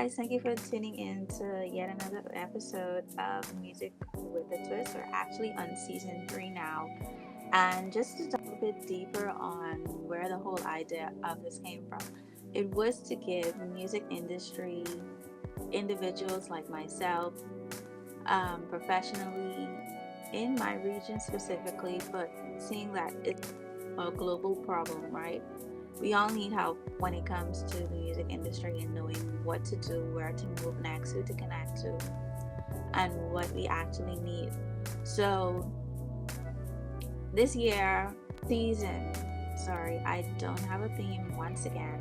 guys, thank you for tuning in to yet another episode of Music with a Twist. We're actually on season 3 now. And just to dive a bit deeper on where the whole idea of this came from, it was to give music industry individuals like myself, professionally in my region specifically, but seeing that it's a global problem, right? We all need help when it comes to the music industry and knowing what to do, where to move next, who to connect to, and what we actually need. So, this year, season, sorry, I don't have a theme once again,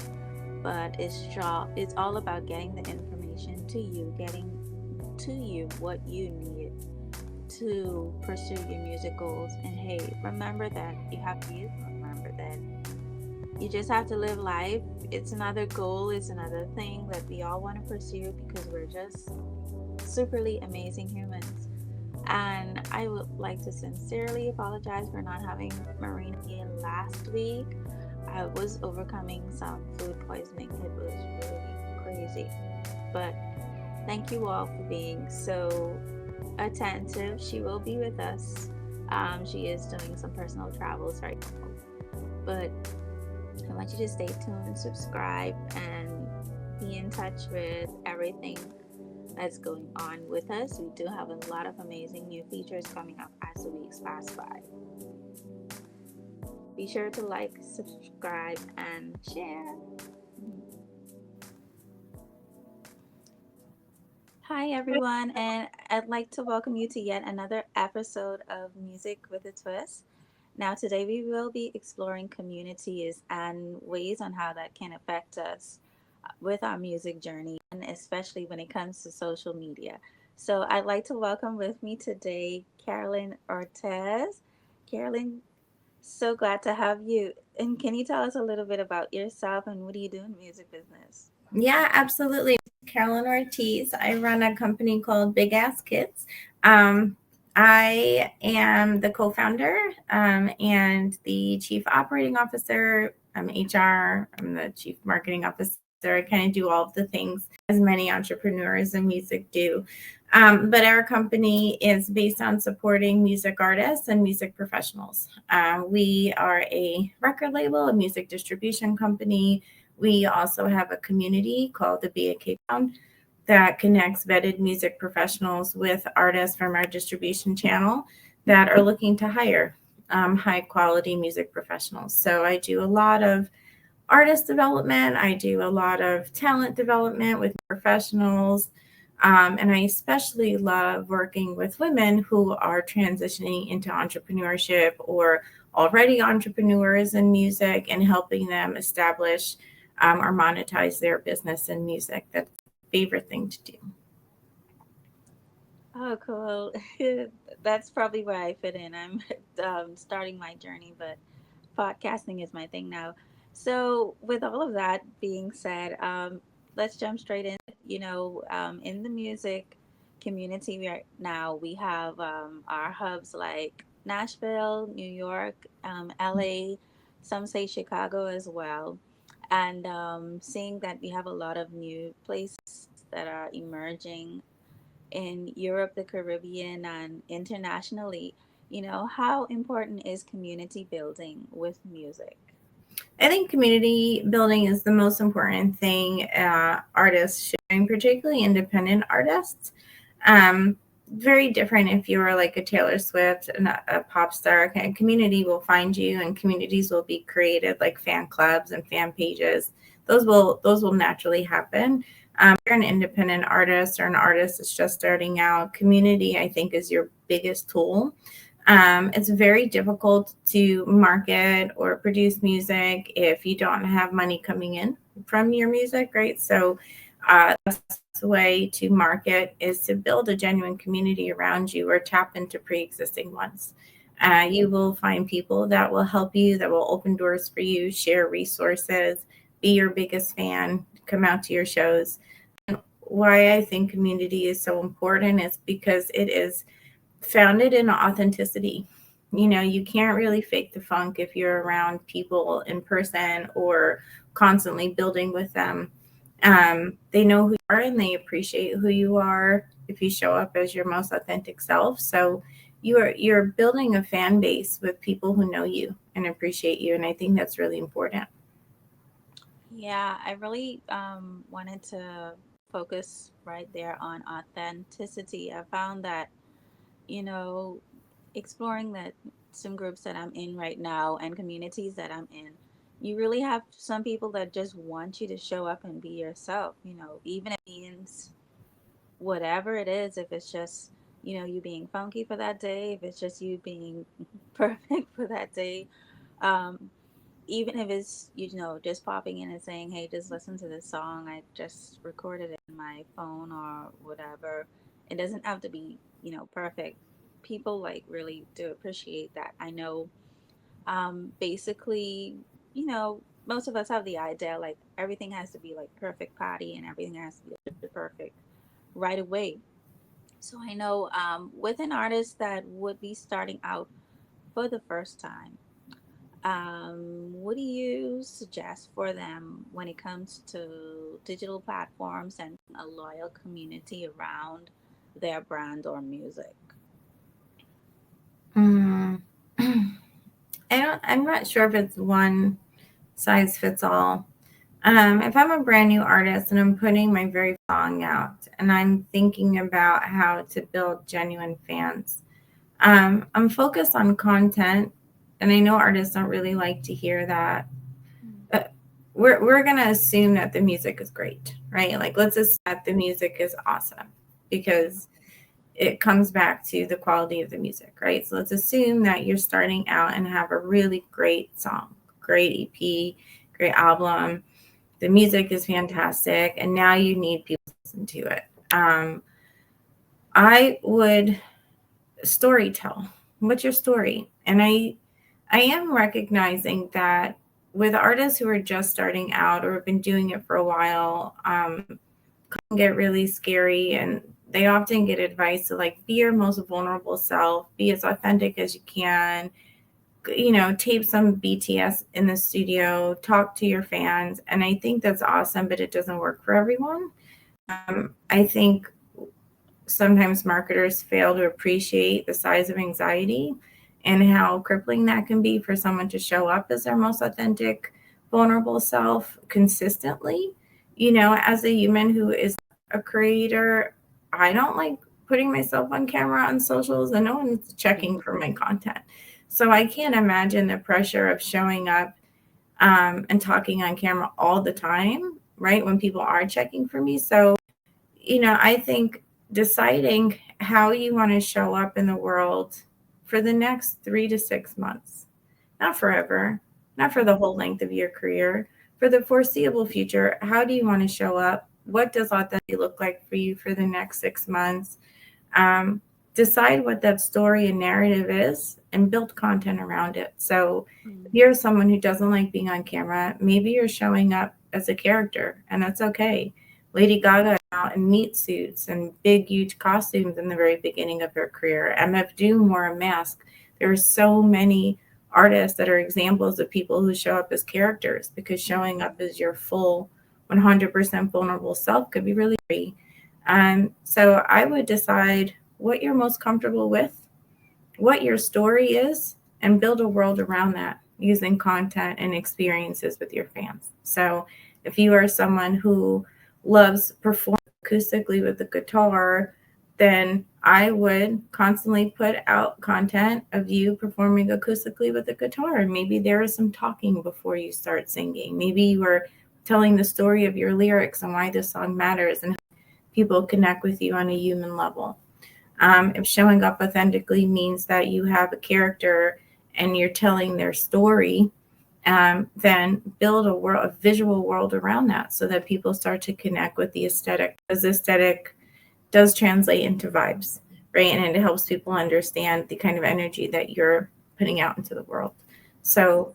but it's all about getting the information to you, getting to you what you need to pursue your music goals. And hey, remember that you have youth, remember that you just have to live life. It's another goal, it's another thing that we all want to pursue because we're just superly amazing humans. And I would like to sincerely apologize for not having Marina here last week. I was overcoming some food poisoning. It was really crazy. But thank you all for being so attentive. She will be with us. She is doing some personal travels right now. But I want you to stay tuned, subscribe, and be in touch with everything that's going on with us. We do have a lot of amazing new features coming up as the weeks pass by. Be sure to like, subscribe, and share. Hi, everyone, and I'd like to welcome you to yet another episode of Music with a Twist. Now, today we will be exploring communities and ways on how that can affect us with our music journey, and especially when it comes to social media. So, I'd like to welcome with me today Carolyn Ortiz. Carolyn, so glad to have you. And can you tell us a little bit about yourself and what do you do in the music business? Yeah, absolutely. Carolyn Ortiz. I run a company called Big Ass Kids. Um, I am the co-founder and the chief operating officer. I'm HR. I'm the chief marketing officer. I kind of do all of the things as many entrepreneurs in music do. But our company is based on supporting music artists and music professionals. We are a record label, a music distribution company. We also have a community called the Be a Cape Town that connects vetted music professionals with artists from our distribution channel that are looking to hire high quality music professionals. So I do a lot of artist development. I do a lot of talent development with professionals. And I especially love working with women who are transitioning into entrepreneurship or already entrepreneurs in music and helping them establish or monetize their business in music. That's my favorite thing to do. Oh, cool. That's probably where I fit in. I'm starting my journey, but podcasting is my thing now. So, with all of that being said, let's jump straight in. In the music community right now, we have our hubs like Nashville, New York, LA, some say Chicago as well. And seeing that we have a lot of new places that are emerging in Europe, the Caribbean, and internationally, how important is community building with music? I think community building is the most important thing artists should do, particularly independent artists. Um, Very different if you are like a Taylor Swift and a pop star. Okay, community will find you, and communities will be created like fan clubs and fan pages. Those will naturally happen. If you're an independent artist or an artist that's just starting out, community I think is your biggest tool. It's very difficult to market or produce music if you don't have money coming in from your music, right? So the best way to market is to build a genuine community around you or tap into pre-existing ones. You will find people that will help you, that will open doors for you, share resources, be your biggest fan, come out to your shows. Why I think community is so important is because it is founded in authenticity. You can't really fake the funk if you're around people in person or constantly building with them. They know who you are and they appreciate who you are if you show up as your most authentic self. So you're building a fan base with people who know you and appreciate you, and I think that's really important. Yeah, I really wanted to focus right there on authenticity. I found that, you know, exploring that some groups that I'm in right now and communities that I'm in, you really have some people that just want you to show up and be yourself, even if it means whatever it is, if it's just, you being funky for that day, if it's just you being perfect for that day. Um, Even if it's just popping in and saying, hey, just listen to this song, I just recorded it in my phone or whatever. It doesn't have to be perfect. People like really do appreciate that. I know, basically, most of us have the idea like everything has to be like perfect patty and everything has to be perfect right away. So I know, with an artist that would be starting out for the first time, what do you suggest for them when it comes to digital platforms and a loyal community around their brand or music? Mm. I'm not sure if it's one size fits all. If I'm a brand new artist and I'm putting my very song out and I'm thinking about how to build genuine fans, I'm focused on content, and I know artists don't really like to hear that. Mm. But we're gonna assume that the music is great, right? Like let's assume that the music is awesome because it comes back to the quality of the music, right? So let's assume that you're starting out and have a really great song, great EP, great album. The music is fantastic, and now you need people to listen to it. Um, I would story tell. What's your story? And I am recognizing that with artists who are just starting out or have been doing it for a while, can get really scary, and they often get advice to like be your most vulnerable self, be as authentic as you can, tape some BTS in the studio, talk to your fans. And I think that's awesome, but it doesn't work for everyone. I think sometimes marketers fail to appreciate the size of anxiety and how crippling that can be for someone to show up as their most authentic, vulnerable self consistently. As a human who is a creator, I don't like putting myself on camera on socials, and no one's checking for my content. So I can't imagine the pressure of showing up and talking on camera all the time, right? When people are checking for me. So I think deciding how you want to show up in the world for the next 3 to 6 months, not forever, not for the whole length of your career, for the foreseeable future. How do you want to show up? What does authenticity look like for you for the next 6 months? um, Decide what that story and narrative is and build content around it. So if Mm. you're someone who doesn't like being on camera, maybe you're showing up as a character, and that's okay. Lady Gaga out in meat suits and big, huge costumes in the very beginning of her career. MF Doom wore a mask. There are so many artists that are examples of people who show up as characters, because showing up Mhm. as your full 100% vulnerable self could be really scary. So I would decide what you're most comfortable with, what your story is, and build a world around that using content and experiences with your fans. So if you are someone who loves performing acoustically with the guitar, then I would constantly put out content of you performing acoustically with the guitar. And maybe there is some talking before you start singing. Maybe you are telling the story of your lyrics and why this song matters and people connect with you on a human level. If showing up authentically means that you have a character and you're telling their story, then build a visual world around that so that people start to connect with the aesthetic. Because aesthetic does translate into vibes, right? And it helps people understand the kind of energy that you're putting out into the world. So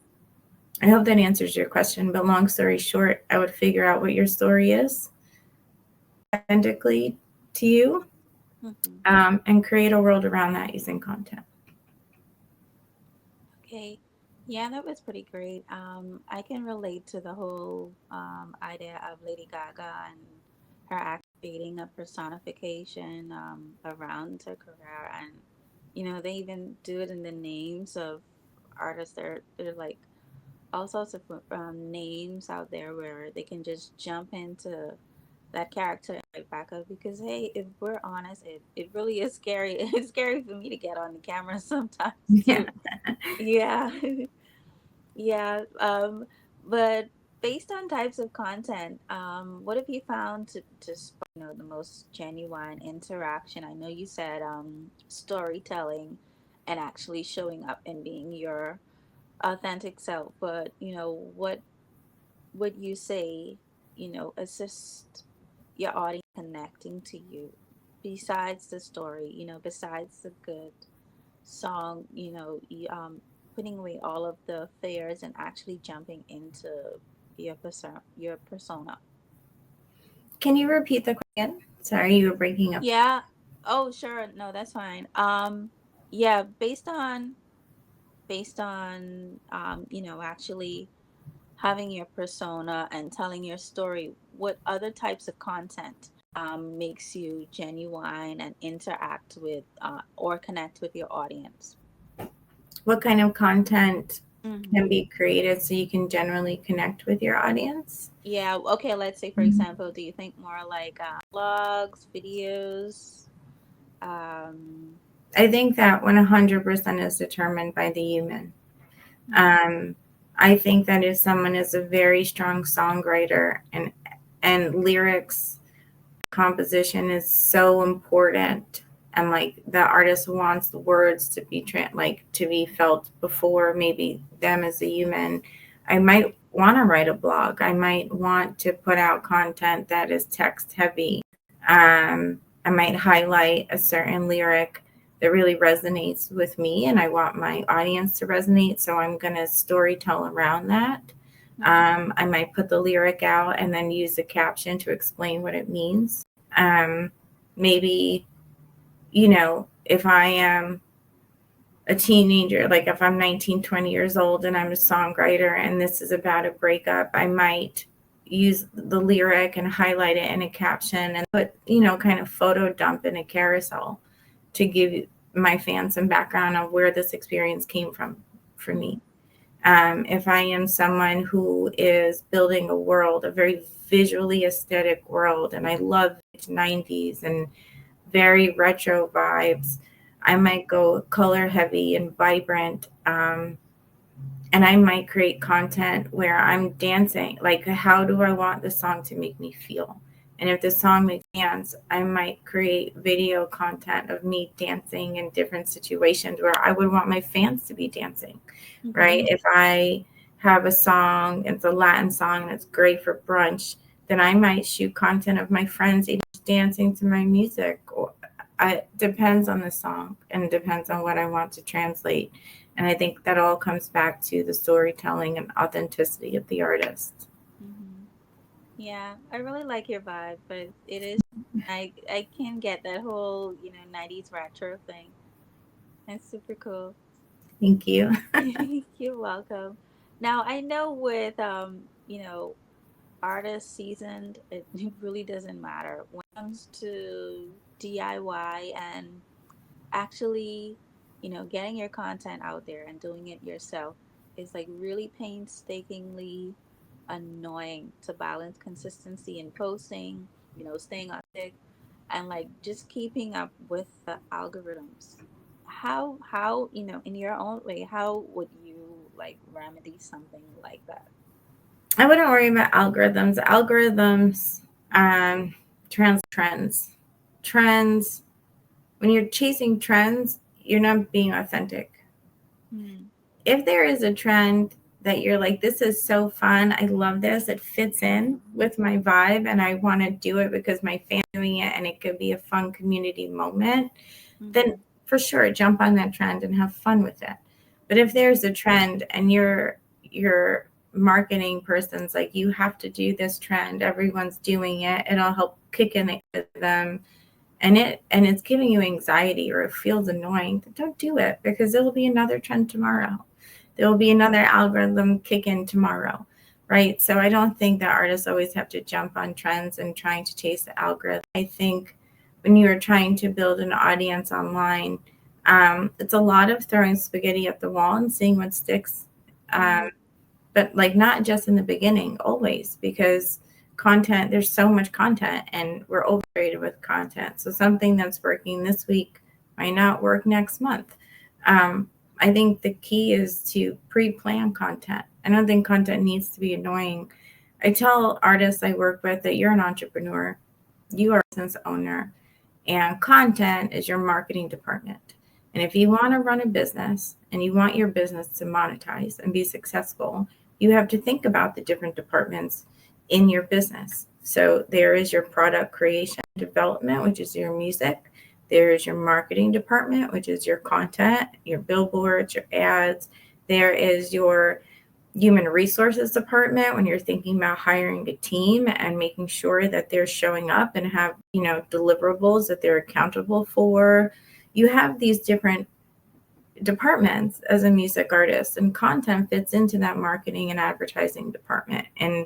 I hope that answers your question. But long story short, I would figure out what your story is authentically to you, Mhm. and create a world around that using content. Okay. Yeah, that was pretty great. I can relate to the whole idea of Lady Gaga and her activating a personification around her career, and they even do it in the names of artists. They're like all sorts of names out there where they can just jump into that character right back up. Because hey, if we're honest, it really is scary. It's scary for me to get on the camera sometimes Yeah. too. Yeah. Yeah, but based on types of content, what have you found to spark, the most genuine interaction? I know you said storytelling and actually showing up and being your authentic self, but what would you say, assist your audience connecting to you besides the story, besides the good song, putting away all of the fears and actually jumping into your persona. Can you repeat the question? Sorry, you were breaking up. Yeah. Oh, sure. No, that's fine. Yeah, based on actually having your persona and telling your story, what other types of content makes you genuine and interact with or connect with your audience? What kind of content can Hmm. be created so you can generally connect with your audience? Yeah, okay, let's say for example, do you think more like blogs, videos? Um, I think that 100% is determined by the human. mhm, Um, I think that if someone is a very strong songwriter and lyrics composition is so important, and like the artist wants the words to be to be felt before maybe them as a human, I might want to write a blog. I might want to put out content that is text heavy. I might highlight a certain lyric that really resonates with me and I want my audience to resonate, so I'm going to story tell around that. mhm, I might put the lyric out and then use a caption to explain what it means. Um, Maybe, if I am a teenager, like if I'm 19, 20 years old and I'm a songwriter and this is about a breakup, I might use the lyric and highlight it in a caption and put, kind of photo dump in a carousel to give my fans some background on where this experience came from for me. mhm, If I am someone who is building a world, a very visually aesthetic world, and I love 90s and very retro vibes, I might go color heavy and vibrant. And I might create content where I'm dancing. Like, how do I want the song to make me feel? And if the song makes me dance, I might create video content of me dancing in different situations where I would want my fans to be dancing, right? mhm, If I have a song, it's a Latin song that's great for brunch, then I might shoot content of my friends dancing to my music. Or it depends on the song and depends on what I want to translate. And I think that all comes back to the storytelling and authenticity of the artist. mhm. Yeah, I really like your vibe, but it is I can get that whole 90s retro thing. That's super cool. Thank you. You're welcome. Now I know with artist seasoned, it really doesn't matter when it comes to DIY and actually, getting your content out there and doing it yourself is like really painstakingly annoying to balance consistency in posting, staying on it and like just keeping up with the algorithms. How, in your own way, how would you like remedy something like that? I wouldn't worry about algorithms. Algorithms trends. Trends, when you're chasing trends, you're not being authentic. Hmm. If there is a trend that you're like, this is so fun, I love this, it fits in with my vibe, and I want to do it because my fans are doing it and it could be a fun community moment, then Mm-hmm. for sure jump on that trend and have fun with it. But if there's a trend and your marketing person's like, you have to do this trend, everyone's doing it, it'll help kick in them, and it's giving you anxiety or it feels annoying, then don't do it because it'll be another trend tomorrow. there will be another algorithm kick in tomorrow, right? So I don't think that artists always have to jump on trends and trying to chase the algorithm. I think when you are trying to build an audience online, it's a lot of throwing spaghetti at the wall and seeing what sticks. Mm-hmm. But like not just in the beginning, always, because content, there's so much content and we're overrated with content. So something that's working this week might not work next month. I think the key is to pre-plan content. I don't think content needs to be annoying. I tell artists I work with that you're an entrepreneur, you are a business owner, and content is your marketing department. And if you want to run a business and you want your business to monetize and be successful, you have to think about the different departments in your business. So there is your product creation development, which is your music. There is your marketing department, which is your content, your billboards, your ads. There is your human resources department when you're thinking about hiring a team and making sure that they're showing up and have, deliverables that they're accountable for. You have these different departments as a music artist, and content fits into that marketing and advertising department. And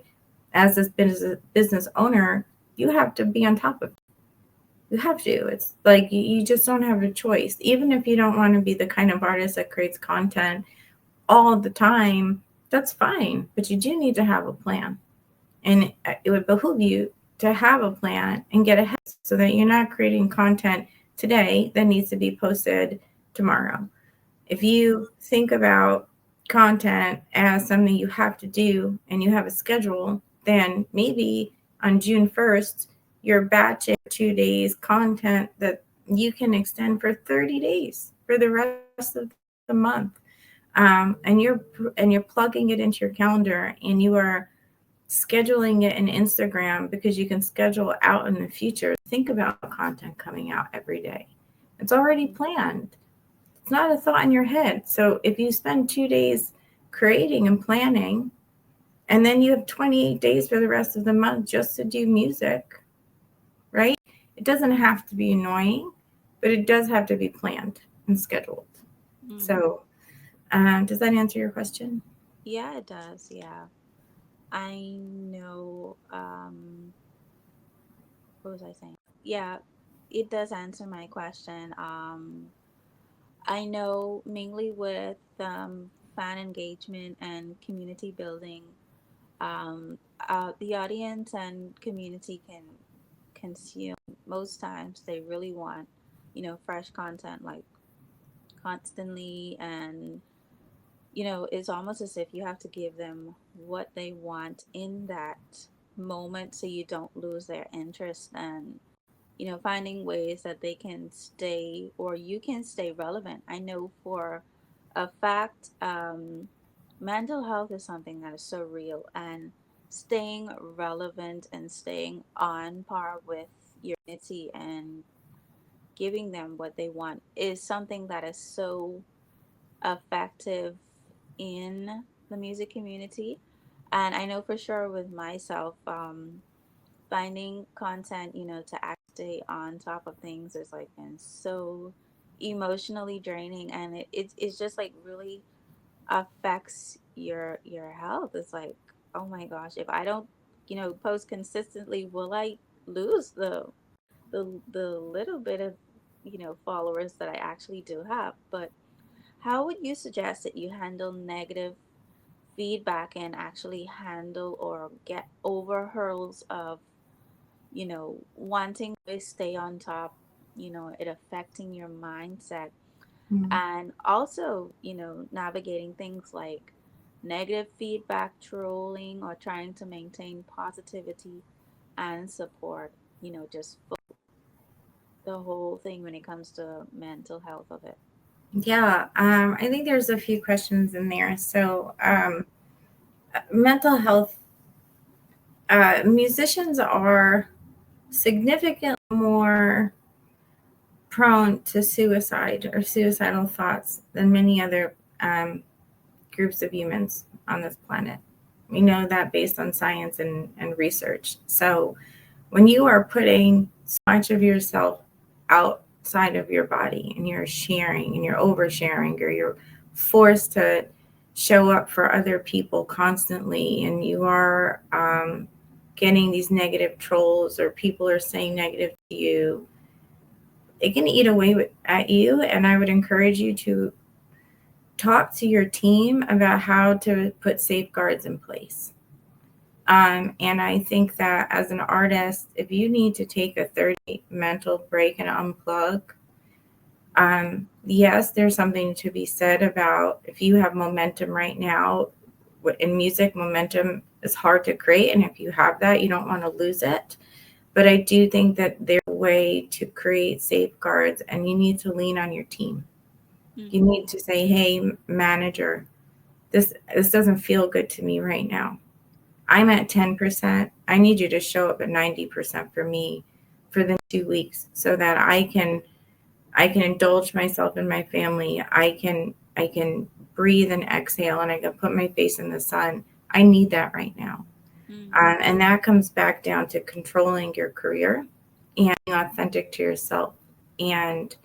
as this business owner, you have to be on top of it. You have to. It's like you just don't have a choice. Even if you don't want to be the kind of artist that creates content all the time, that's fine. But you do need to have a plan. And it would behoove you to have a plan and get ahead so that you're not creating content today that needs to be posted tomorrow. If you think about content as something you have to do and you have a schedule, then maybe on June 1st, you're batching 2 days content that you can extend for 30 days for the rest of the month. And you're plugging it into your calendar and you are scheduling it in Instagram because you can schedule out in the future. Think about content coming out every day. It's already planned. It's not a thought in your head. So if you spend 2 days creating and planning, and then you have 28 days for the rest of the month just to do music, right? It doesn't have to be annoying, but it does have to be planned and scheduled. Mm-hmm. So, does that answer your question? Yeah, it does. Yeah. I know. What was I saying? Yeah, it does answer my question. I know mainly with fan engagement and community building, the audience and community can consume. Most times they really want, fresh content like constantly, and it's almost as if you have to give them what they want in that moment so you don't lose their interest, and finding ways that they can stay or you can stay relevant. I know for a fact, mental health is something that is so real, and staying relevant and staying on par with your community and giving them what they want is something that is so effective in the music community. And I know for sure with myself, finding content, to actually stay on top of things is like been so emotionally draining, and it's just like really affects your health. It's like, oh my gosh, if I don't, post consistently, will I lose the little bit of, followers that I actually do have? But how would you suggest that you handle negative feedback and actually handle or get over hurdles of, wanting to stay on top, it affecting your mindset, Mm. and also, navigating things like negative feedback, trolling, or trying to maintain positivity and support, just the whole thing when it comes to mental health of it. Yeah, I think there's a few questions in there. So, mental health, musicians are significantly more prone to suicide or suicidal thoughts than many other groups of humans on this planet. We know that based on science and research. So, when you are putting so much of yourself outside of your body and you're sharing and you're oversharing or you're forced to show up for other people constantly, and you are getting these negative trolls or people are saying negative to you, it can eat away at you. And I would encourage you to talk to your team about how to put safeguards in place. And I think that as an artist, if you need to take a 30 mental break and unplug, yes, there's something to be said about if you have momentum right now. In music, momentum is hard to create, and if you have that, you don't want to lose it. But I do think that there's a way to create safeguards, and you need to lean on your team. You Mm-hmm. need to say, hey, manager, this doesn't feel good to me right now. I'm at 10%. I need you to show up at 90% for me for the 2 weeks so that I can indulge myself and my family. I can breathe and exhale, and I can put my face in the sun. I need that right now. Mm-hmm. And that comes back down to controlling your career and being authentic to yourself, and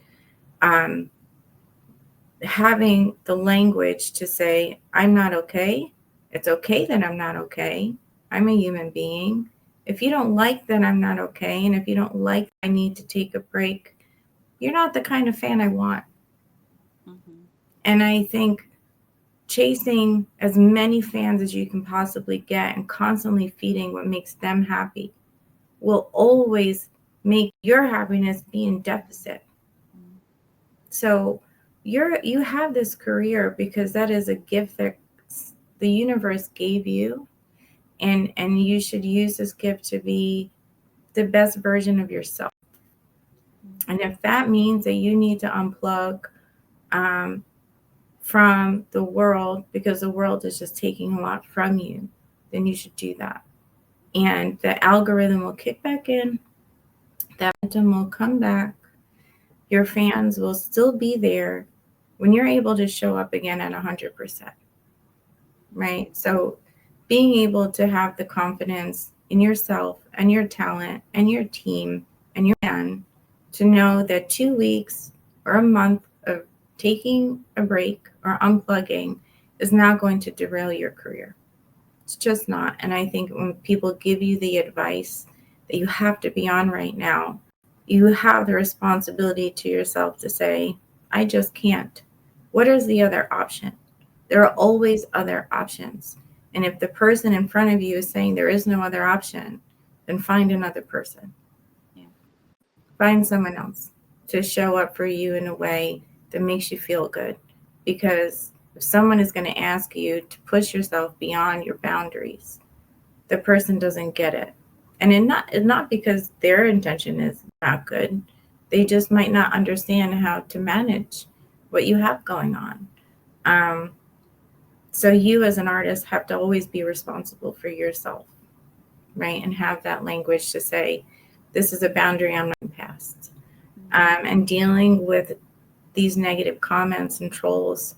um, having the language to say, I'm not okay. It's okay that I'm not okay. I'm a human being. If you don't like that I'm not okay, and if you don't like I need to take a break, you're not the kind of fan I want. Mm-hmm. And I think chasing as many fans as you can possibly get and constantly feeding what makes them happy will always make your happiness be in deficit. Mm-hmm. So you have this career because that is a gift that the universe gave you, and you should use this gift to be the best version of yourself. And if that means that you need to unplug um, from the world because the world is just taking a lot from you, then you should do that. And the algorithm will kick back in, that momentum will come back, your fans will still be there when you're able to show up again at 100%, right? So being able to have the confidence in yourself and your talent and your team and your man to know that 2 weeks or a month of taking a break or unplugging is not going to derail your career. It's just not. And I think when people give you the advice that you have to be on right now, you have the responsibility to yourself to say, I just can't. What is the other option? There are always other options. And if the person in front of you is saying there is no other option, then find another person. Yeah. Find someone else to show up for you in a way that makes you feel good. Because if someone is going to ask you to push yourself beyond your boundaries, the person doesn't get it. And it's not because their intention is not good. They just might not understand how to manage what you have going on. Um, so you as an artist have to always be responsible for yourself, right? And have that language to say, this is a boundary I'm not past. Mm-hmm. And dealing with these negative comments and trolls,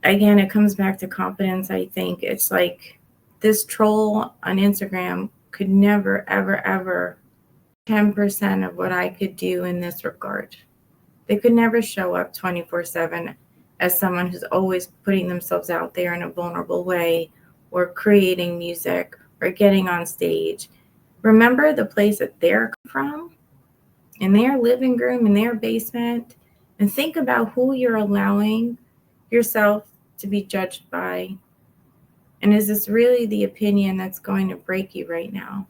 again, it comes back to confidence. I think it's like this troll on Instagram could never, ever, ever 10% of what I could do in this regard. They could never show up 24/7 as someone who's always putting themselves out there in a vulnerable way, or creating music or getting on stage. Remember the place that they're from, in their living room, in their basement, and think about who you're allowing yourself to be judged by. And is this really the opinion that's going to break you right now?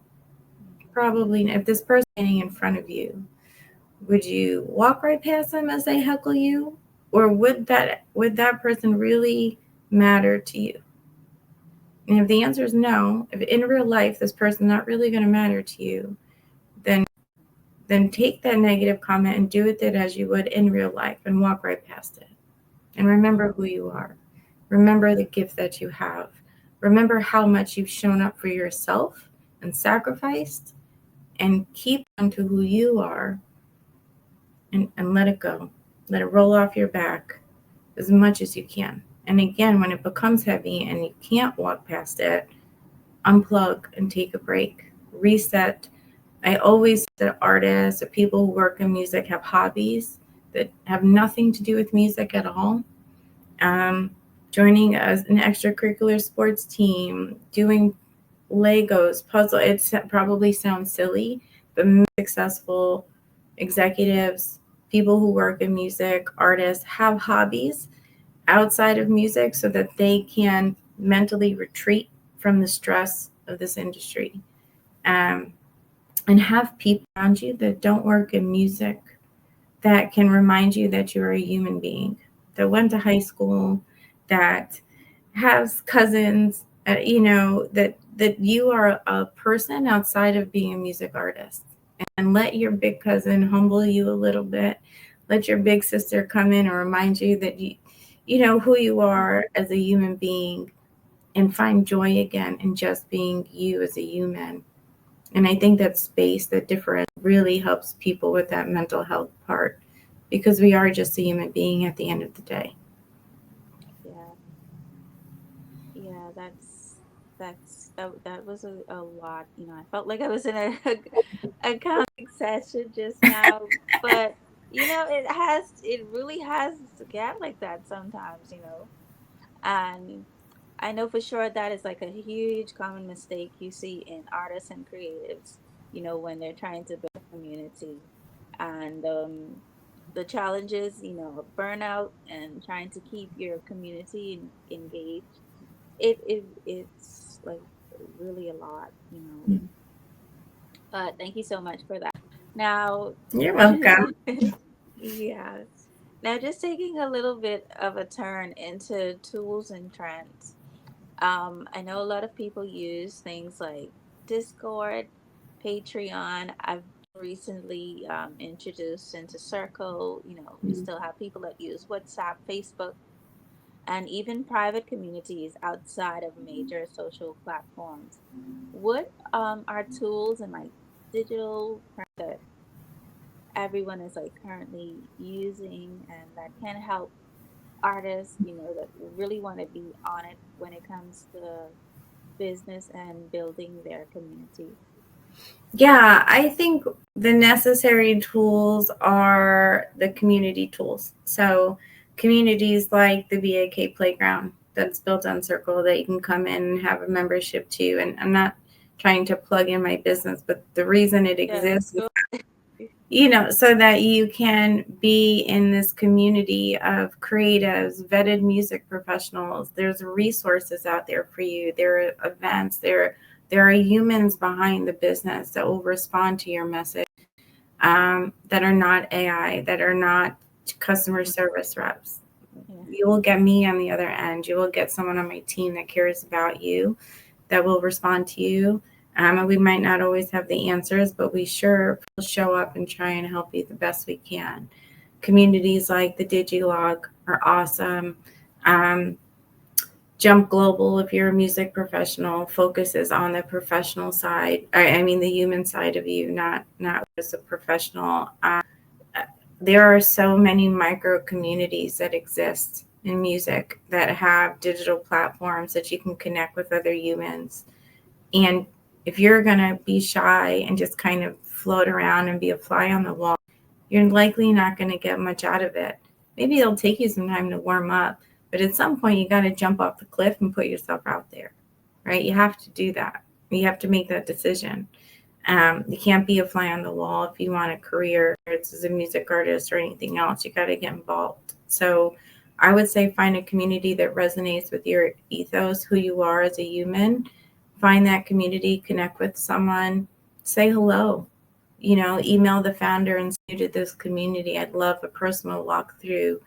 Probably. If this person standing in front of you, would you walk right past them as they heckle you? Or would that person really matter to you? And if the answer is no, if in real life this person's not really going to matter to you, then take that negative comment and do with it as you would in real life and walk right past it. And remember who you are. Remember the gift that you have. Remember how much you've shown up for yourself and sacrificed, and keep on to who you are, and let it go. Let it roll off your back as much as you can. And again, when it becomes heavy and you can't walk past it, unplug and take a break. Reset. I always say that artists or people who work in music have hobbies that have nothing to do with music at all. Um, joining an extracurricular sports team, doing Legos, puzzle. It probably sounds silly, but successful executives, people who work in music, artists have hobbies outside of music so that they can mentally retreat from the stress of this industry. Um, and have people around you that don't work in music that can remind you that you're a human being, that went to high school, that has cousins, that you are a person outside of being a music artist. And let your big cousin humble you a little bit. Let your big sister come in and remind you that you know who you are as a human being, and find joy again in just being you as a human. And I think that space, that difference really helps people with that mental health part, because we are just a human being at the end of the day. Yeah, yeah, that was a lot. You know, I felt like I was in a counseling session just now, but it really has to get like that sometimes, and I know for sure that is like a huge common mistake you see in artists and creatives, when they're trying to build a community. And the challenges, of burnout and trying to keep your community engaged, it's like really a lot. But thank you so much for that. Now, You're welcome. yeah. Now, just taking a little bit of a turn into tools and trends. I know a lot of people use things like Discord, Patreon. I've recently introduced into Circle. We still have people that use WhatsApp, Facebook, and even private communities outside of major social platforms. What are tools and like digital that everyone is like currently using and that can help artists, that really want to be on it when it comes to business and building their community? Yeah, I think the necessary tools are the community tools. So, communities like the BAK Playground that's built on Circle that you can come in and have a membership to. And I'm not trying to plug in my business, but the reason it Yes, exists is, go. so that you can be in this community of creatives, vetted music professionals. There's resources out there for you. There are events. There are humans behind the business that will respond to your message, that are not AI, that are not customer service reps. Yeah. You will get me on the other end. You will get someone on my team that cares about you, that will respond to you. And we might not always have the answers, but we sure will show up and try and help you the best we can. Communities like the DigiLog are awesome. Um, Jump Global, if you're a music professional, focuses on the professional side. I mean, the human side of you, not as a professional. There are so many micro communities that exist in music that have digital platforms that you can connect with other humans. And if you're going to be shy and just kind of float around and be a fly on the wall, you're likely not going to get much out of it. Maybe it'll take you some time to warm up, but at some point you got to jump off the cliff and put yourself out there, right? You have to do that. You have to make that decision. You can't be a fly on the wall if you want a career as a music artist or anything else. You got to get involved. So I would say find a community that resonates with your ethos, who you are as a human. Find that community, connect with someone, say hello, email the founder and say to this community, I'd love a personal walkthrough,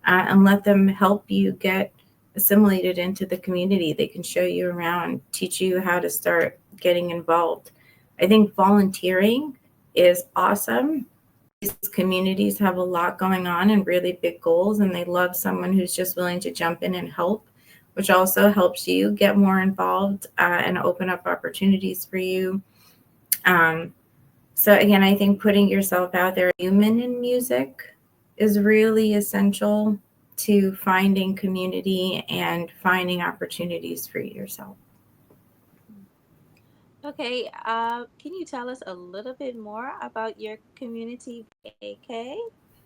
and let them help you get assimilated into the community. They can show you around, teach you how to start getting involved. I think volunteering is awesome. These communities have a lot going on and really big goals, and they love someone who's just willing to jump in and help, which also helps you get more involved, and open up opportunities for you. Um, so again, I think putting yourself out there, human in music, is really essential to finding community and finding opportunities for yourself. Okay, can you tell us a little bit more about your community, BAK?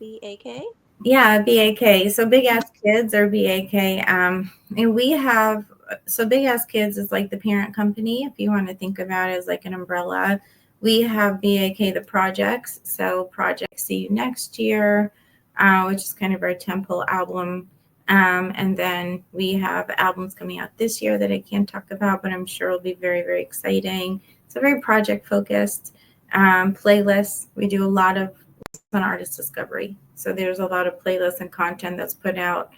BAK? Yeah, BAK. So Big Ass Kids or BAK. And we have, so Big Ass Kids is like the parent company, if you want to think about it as like an umbrella. We have BAK, the projects. So Project See You Next Year, which is kind of our tempo album. And then we have albums coming out this year that I can't talk about, but I'm sure will be very, very exciting. So very project focused. Playlists. We do a lot of on artist discovery. So there's a lot of playlists and content that's put out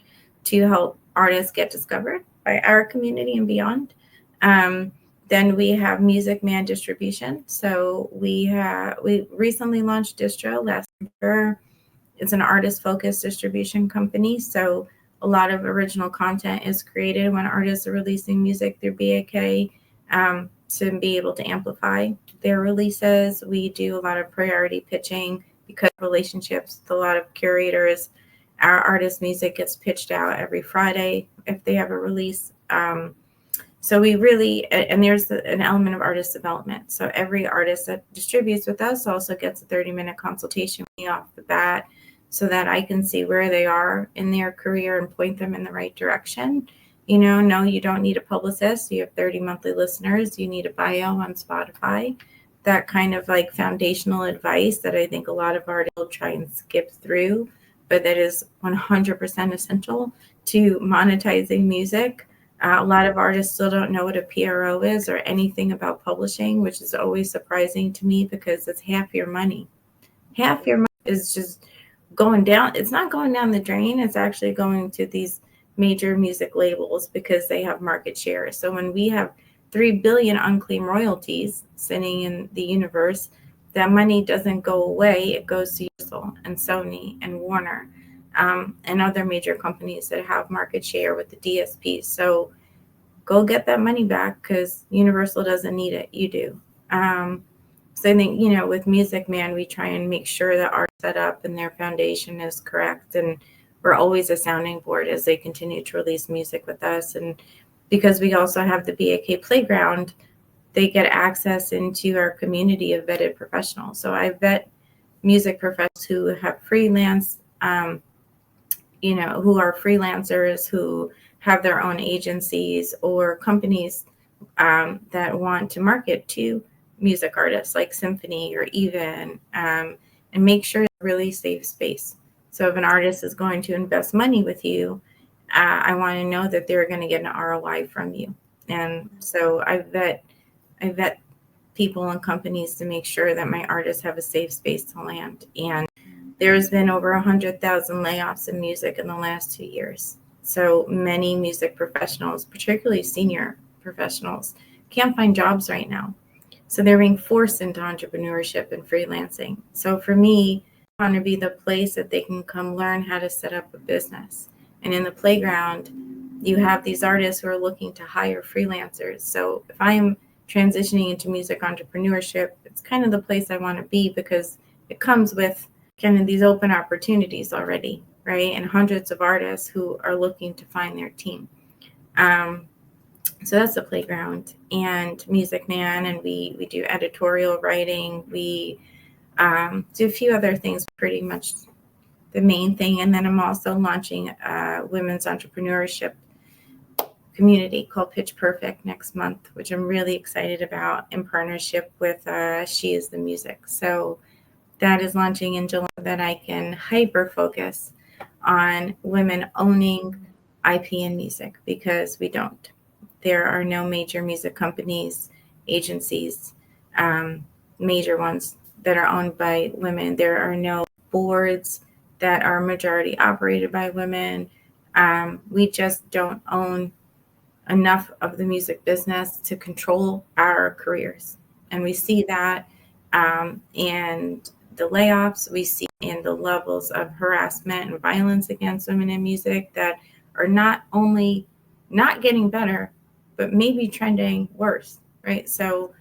to help artists get discovered by our community and beyond. Um, then we have Music Man distribution. So we recently launched Distro last year. It's an artist focused distribution company. So a lot of original content is created when artists are releasing music through BAK, to be able to amplify their releases. We do a lot of priority pitching because relationships with a lot of curators. Our artist music gets pitched out every Friday if they have a release. So we really, and there's an element of artist development. So every artist that distributes with us also gets a 30-minute consultation with me off the bat so that I can see where they are in their career and point them in the right direction. No, you don't need a publicist. You have 30 monthly listeners. You need a bio on Spotify. That kind of like foundational advice that I think a lot of artists will try and skip through, but that is 100% essential to monetizing music. A lot of artists still don't know what a PRO is or anything about publishing, which is always surprising to me because it's half your money. Half your money is just going down. It's not going down the drain. It's actually going to these major music labels because they have market share. So when we have 3 billion unclaimed royalties sitting in the universe, that money doesn't go away. It goes to Universal and Sony and Warner, and other major companies that have market share with the DSPs. So go get that money back because Universal doesn't need it. You do. So I think, with Music Man, we try and make sure that our setup and their foundation is correct. And we're always a sounding board as they continue to release music with us. And because we also have the BAK Playground, they get access into our community of vetted professionals. So I vet music professionals who have freelance, who are freelancers, who have their own agencies or companies, that want to market to music artists like Symphony or Even, and make sure it's a really safe space. So if an artist is going to invest money with you, I want to know that they're going to get an ROI from you. And so I vet people and companies to make sure that my artists have a safe space to land. And there's been over 100,000 layoffs in music in the last 2 years. So many music professionals, particularly senior professionals, can't find jobs right now. So they're being forced into entrepreneurship and freelancing. So for me, I want to be the place that they can come learn how to set up a business. And in the playground, you have these artists who are looking to hire freelancers. So if I'm transitioning into music entrepreneurship, it's kind of the place I want to be because it comes with kind of these open opportunities already, right? And hundreds of artists who are looking to find their team. So that's the playground and Music Man, and we do editorial writing. We do a few other things, pretty much the main thing. And then I'm also launching a women's entrepreneurship community called Pitch Perfect next month, which I'm really excited about in partnership with She Is the Music. So that is launching in July that I can hyper focus on women owning IP in music because we don't. There are no major music companies, agencies, major ones that are owned by women. There are no boards that are majority operated by women. We just don't own enough of the music business to control our careers. And we see that in the layoffs, we see in the levels of harassment and violence against women in music that are not only not getting better, but maybe trending worse, right? So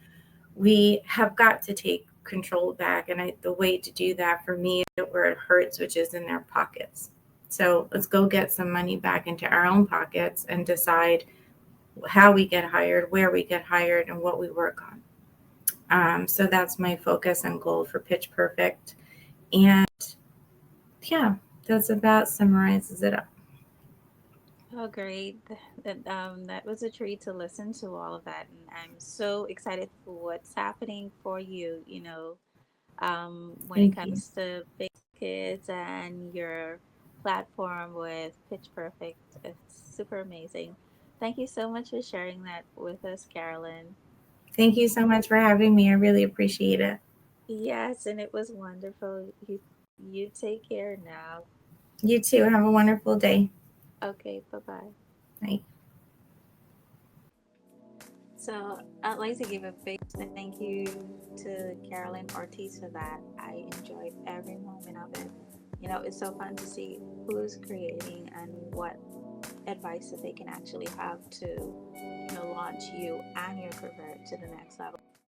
we have got to take control back. And the way to do that for me is where it hurts, which is in their pockets. So let's go get some money back into our own pockets and decide how we get hired, where we get hired, and what we work on. So that's my focus and goal for Pitch Perfect. And yeah, That's about summarizes it up. Oh, great. That was a treat to listen to all of that. And I'm so excited for what's happening for you, when it Thank you. comes to big kids and your platform with Pitch Perfect. It's super amazing. Thank you so much for sharing that with us, Carolyn. Thank you so much for having me. I really appreciate it. Yes, and it was wonderful. You take care now. You too. Have a wonderful day. Okay, bye-bye. Bye. So I'd like to give a big thank you to Carolyn Ortiz for that. I enjoyed every moment of it. It's so fun to see who's creating and what advice that they can actually have to, launch you and your career to the next level.